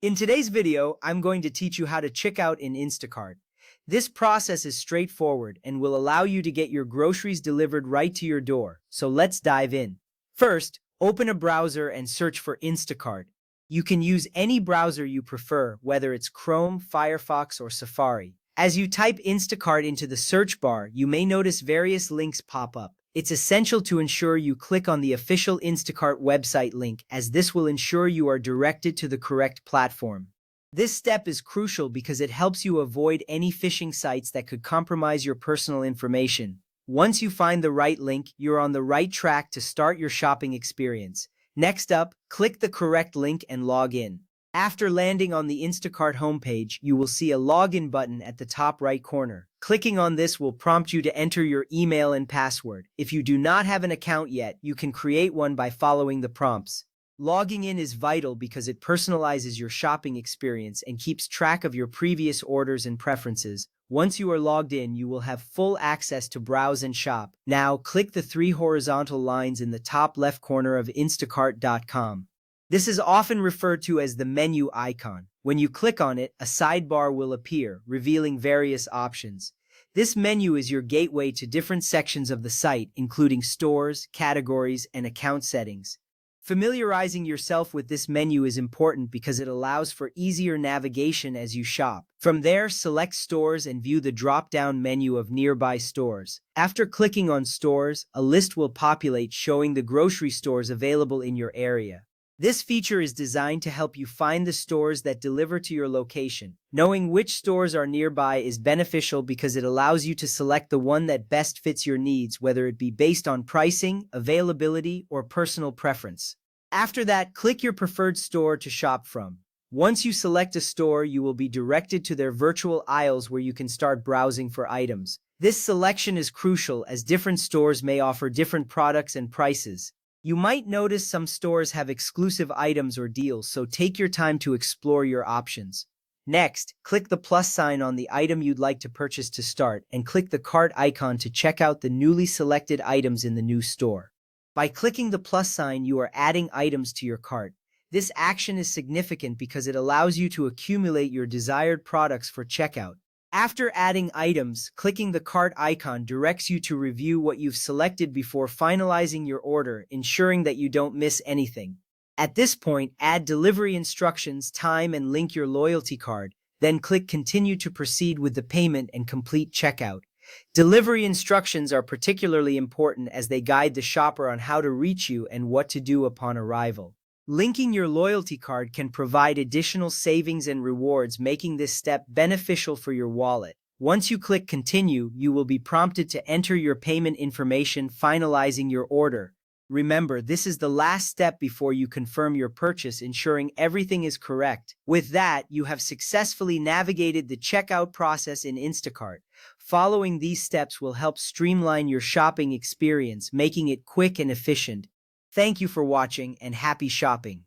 In today's video, I'm going to teach you how to check out in Instacart. This process is straightforward and will allow you to get your groceries delivered right to your door. So let's dive in. First, open a browser and search for Instacart. You can use any browser you prefer, whether it's Chrome, Firefox, or Safari. As you type Instacart into the search bar, you may notice various links pop up. It's essential to ensure you click on the official Instacart website link, as this will ensure you are directed to the correct platform. This step is crucial because it helps you avoid any phishing sites that could compromise your personal information. Once you find the right link, you're on the right track to start your shopping experience. Next up, click the correct link and log in. After landing on the Instacart homepage, you will see a login button at the top right corner. Clicking on this will prompt you to enter your email and password. If you do not have an account yet, you can create one by following the prompts. Logging in is vital because it personalizes your shopping experience and keeps track of your previous orders and preferences. Once you are logged in, you will have full access to browse and shop. Now, click the three horizontal lines in the top left corner of Instacart.com. This is often referred to as the menu icon. When you click on it, a sidebar will appear, revealing various options. This menu is your gateway to different sections of the site, including stores, categories, and account settings. Familiarizing yourself with this menu is important because it allows for easier navigation as you shop. From there, select stores and view the drop-down menu of nearby stores. After clicking on stores, a list will populate showing the grocery stores available in your area. This feature is designed to help you find the stores that deliver to your location. Knowing which stores are nearby is beneficial because it allows you to select the one that best fits your needs, whether it be based on pricing, availability, or personal preference. After that, click your preferred store to shop from. Once you select a store, you will be directed to their virtual aisles where you can start browsing for items. This selection is crucial as different stores may offer different products and prices. You might notice some stores have exclusive items or deals, so take your time to explore your options. Next, click the plus sign on the item you'd like to purchase to start, and click the cart icon to check out the newly selected items in the new store. By clicking the plus sign, you are adding items to your cart. This action is significant because it allows you to accumulate your desired products for checkout. After adding items, clicking the cart icon directs you to review what you've selected before finalizing your order, ensuring that you don't miss anything. At this point, add delivery instructions, time, and link your loyalty card. Then click Continue to proceed with the payment and complete checkout. Delivery instructions are particularly important as they guide the shopper on how to reach you and what to do upon arrival. Linking your loyalty card can provide additional savings and rewards, making this step beneficial for your wallet. Once you click Continue, you will be prompted to enter your payment information, finalizing your order. Remember, this is the last step before you confirm your purchase, ensuring everything is correct. With that, you have successfully navigated the checkout process in Instacart. Following these steps will help streamline your shopping experience, making it quick and efficient. Thank you for watching and happy shopping.